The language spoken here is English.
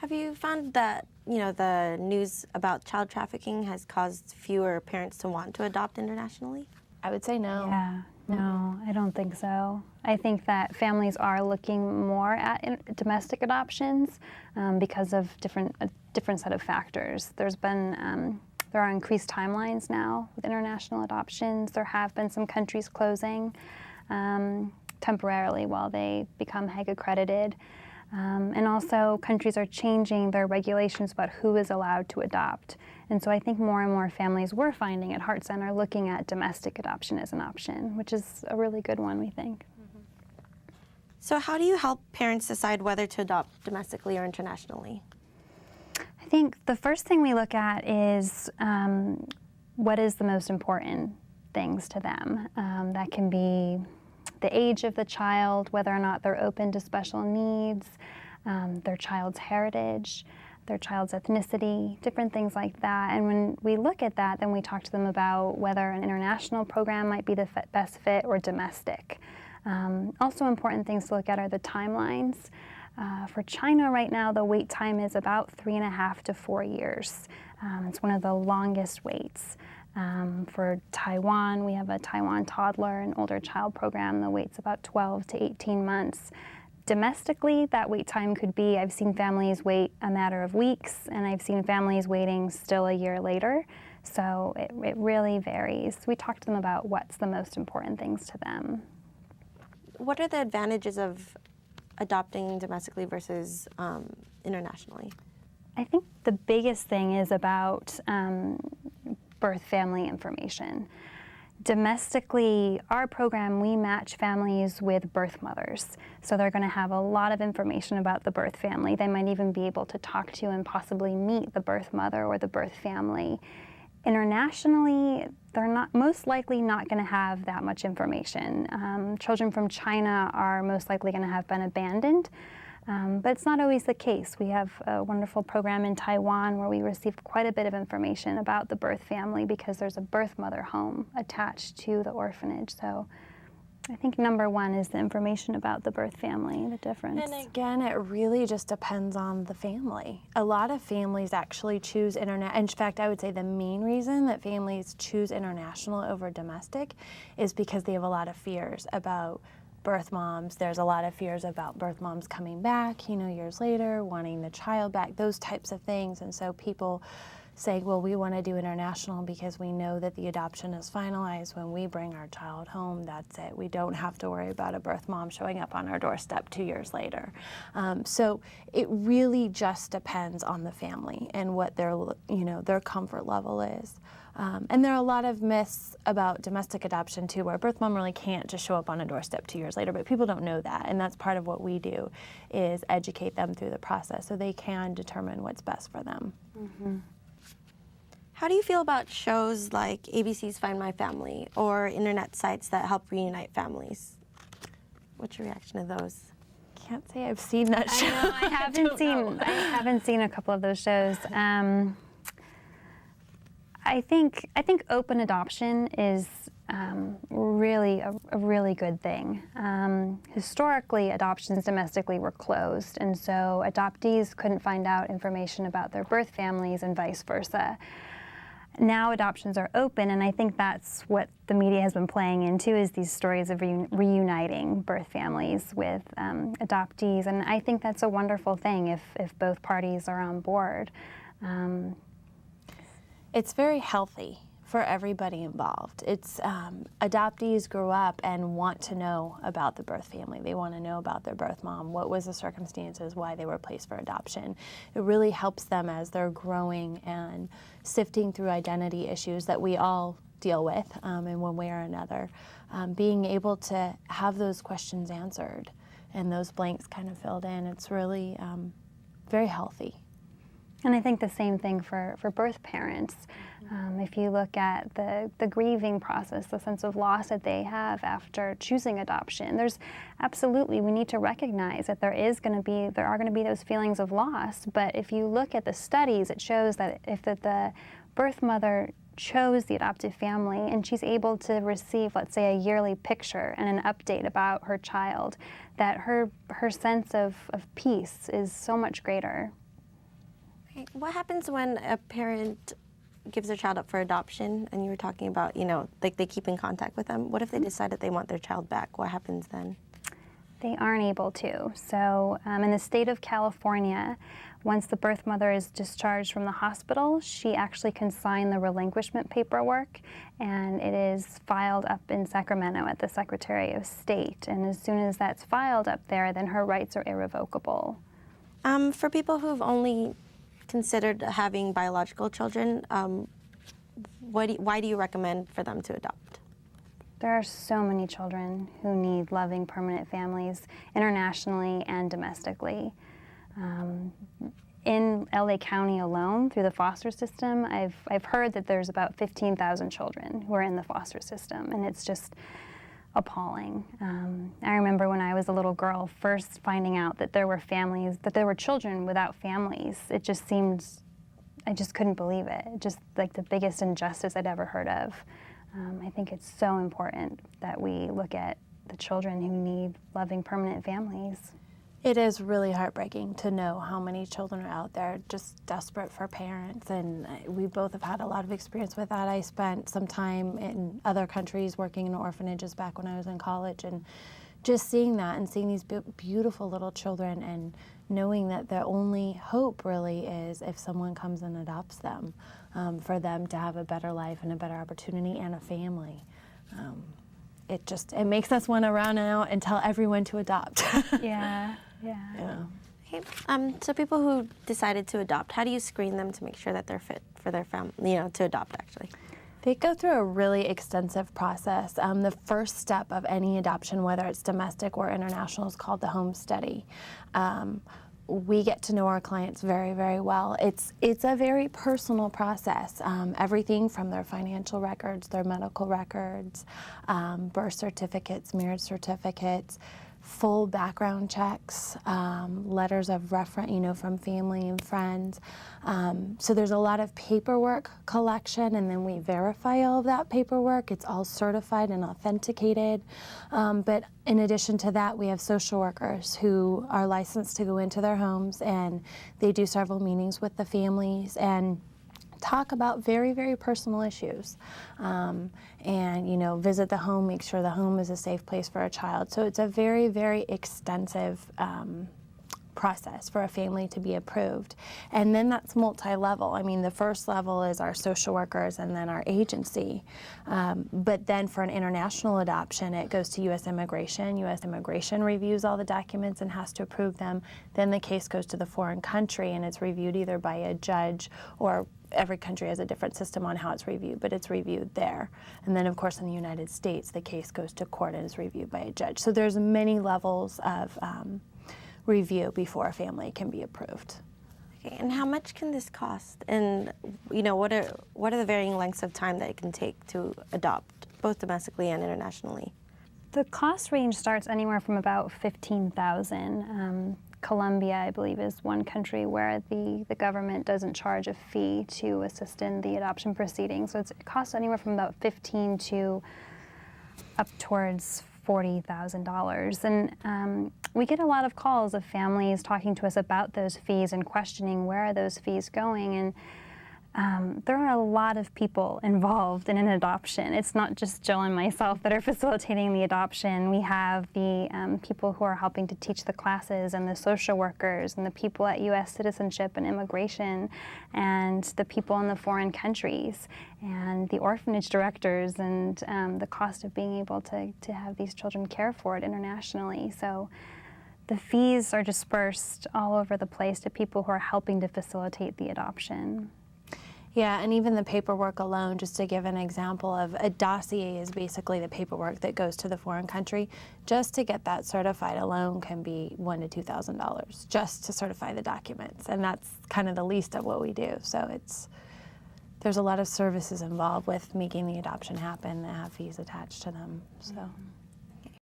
Have you found that, the news about child trafficking has caused fewer parents to want to adopt internationally? I would say no. Yeah, no, I don't think so. I think that families are looking more at domestic adoptions because of a different set of factors. There are increased timelines now with international adoptions. There have been some countries closing temporarily while they become Hague accredited. And also countries are changing their regulations about who is allowed to adopt. And so I think more and more families we're finding at Heartsent are looking at domestic adoption as an option, which is a really good one, we think. So how do you help parents decide whether to adopt domestically or internationally? I think the first thing we look at is what is the most important things to them. That can be the age of the child, whether or not they're open to special needs, their child's heritage, their child's ethnicity, different things like that. And when we look at that, then we talk to them about whether an international program might be the best fit or domestic. Also important things to look at are the timelines. For China right now, the wait time is about 3.5 to 4 years. It's one of the longest waits. For Taiwan, we have a Taiwan toddler and older child program. The wait's about 12 to 18 months. Domestically, that wait time could be, I've seen families wait a matter of weeks, and I've seen families waiting still a year later. So it really varies. We talk to them about what's the most important things to them. What are the advantages of adopting domestically versus internationally? I think the biggest thing is about birth family information. Domestically, our program, we match families with birth mothers. So they're going to have a lot of information about the birth family. They might even be able to talk to and possibly meet the birth mother or the birth family. Internationally, they're most likely not going to have that much information. Children from China are most likely going to have been abandoned. But it's not always the case. We have a wonderful program in Taiwan where we receive quite a bit of information about the birth family because there's a birth mother home attached to the orphanage. So I think number one is the information about the birth family, the difference. And again, it really just depends on the family. A lot of families actually choose international. In fact, I would say the main reason that families choose international over domestic is because they have a lot of fears about birth moms. There's a lot of fears about birth moms coming back, years later, wanting the child back, those types of things. And so people say, well, we want to do international because we know that the adoption is finalized. When we bring our child home, that's it. We don't have to worry about a birth mom showing up on our doorstep 2 years later. So it really just depends on the family and what their comfort level is. And there are a lot of myths about domestic adoption too, where a birth mom really can't just show up on a doorstep 2 years later, but people don't know that. And that's part of what we do, is educate them through the process so they can determine what's best for them. Mm-hmm. How do you feel about shows like ABC's Find My Family or internet sites that help reunite families? What's your reaction to those? Can't say I've seen that show. I know, I haven't seen a couple of those shows. I think open adoption is really a really good thing. Historically, adoptions domestically were closed, and so adoptees couldn't find out information about their birth families and vice versa. Now adoptions are open, and I think that's what the media has been playing into, is these stories of reuniting birth families with adoptees, and I think that's a wonderful thing if both parties are on board. It's very healthy for everybody involved. It's adoptees grow up and want to know about the birth family. They want to know about their birth mom, what was the circumstances, why they were placed for adoption. It really helps them as they're growing and sifting through identity issues that we all deal with in one way or another. Being able to have those questions answered and those blanks kind of filled in, it's really very healthy. And I think the same thing for birth parents. If you look at the grieving process, the sense of loss that they have after choosing adoption, we need to recognize that there are going to be those feelings of loss. But if you look at the studies, it shows that if the birth mother chose the adoptive family and she's able to receive, let's say, a yearly picture and an update about her child, that her sense of peace is so much greater. Okay. What happens when a parent gives their child up for adoption, and you were talking about, like they keep in contact with them? What if they decide that they want their child back? What happens then? They aren't able to. So in the state of California, once the birth mother is discharged from the hospital, she actually can sign the relinquishment paperwork, and it is filed up in Sacramento at the Secretary of State. And as soon as that's filed up there, then her rights are irrevocable. For people who've only considered having biological children, why do you recommend for them to adopt? There are so many children who need loving, permanent families, internationally and domestically. In LA County alone, through the foster system, I've heard that there's about 15,000 children who are in the foster system, and it's just appalling. I remember when I was a little girl first finding out that there were families, that there were children without families. It just seemed, I just couldn't believe it. Just like the biggest injustice I'd ever heard of. I think it's so important that we look at the children who need loving, permanent families. It is really heartbreaking to know how many children are out there just desperate for parents, and we both have had a lot of experience with that. I spent some time in other countries working in orphanages back when I was in college, and just seeing that and seeing these beautiful little children and knowing that the only hope really is if someone comes and adopts them, for them to have a better life and a better opportunity and a family. It makes us want to run out and tell everyone to adopt. Yeah. Okay. So people who decided to adopt, how do you screen them to make sure that they're fit for their family, to adopt actually? They go through a really extensive process. The first step of any adoption, whether it's domestic or international, is called the home study. We get to know our clients very, very well. It's a very personal process. Everything from their financial records, their medical records, birth certificates, marriage certificates, full background checks, letters of reference, from family and friends. So there's a lot of paperwork collection, and then we verify all of that paperwork. It's all certified and authenticated. But in addition to that, we have social workers who are licensed to go into their homes, and they do several meetings with the families and talk about very, very personal issues, and visit the home, make sure the home is a safe place for a child. So it's a very, very extensive process for a family to be approved. And then that's multi-level. I mean, the first level is our social workers and then our agency. But then for an international adoption, it goes to U.S. Immigration. U.S. Immigration reviews all the documents and has to approve them. Then the case goes to the foreign country, and it's reviewed either by a judge, or every country has a different system on how it's reviewed, but it's reviewed there. And then, of course, in the United States, the case goes to court and is reviewed by a judge. So there's many levels of review before a family can be approved. Okay, and how much can this cost? And what are the varying lengths of time that it can take to adopt, both domestically and internationally? The cost range starts anywhere from about $15,000. Colombia, I believe, is one country where the government doesn't charge a fee to assist in the adoption proceedings. So it costs anywhere from about $15,000 to up towards $40,000. And we get a lot of calls of families talking to us about those fees and questioning where are those fees going. And there are a lot of people involved in an adoption. It's not just Jill and myself that are facilitating the adoption. We have the people who are helping to teach the classes, and the social workers, and the people at U.S. Citizenship and Immigration, and the people in the foreign countries, and the orphanage directors, and the cost of being able to have these children cared for internationally. So the fees are dispersed all over the place to people who are helping to facilitate the adoption. Yeah, and even the paperwork alone, just to give an example of a dossier, is basically the paperwork that goes to the foreign country. Just to get that certified alone can be $1,000 to $2,000 just to certify the documents, and that's kind of the least of what we do. So there's a lot of services involved with making the adoption happen that have fees attached to them. So.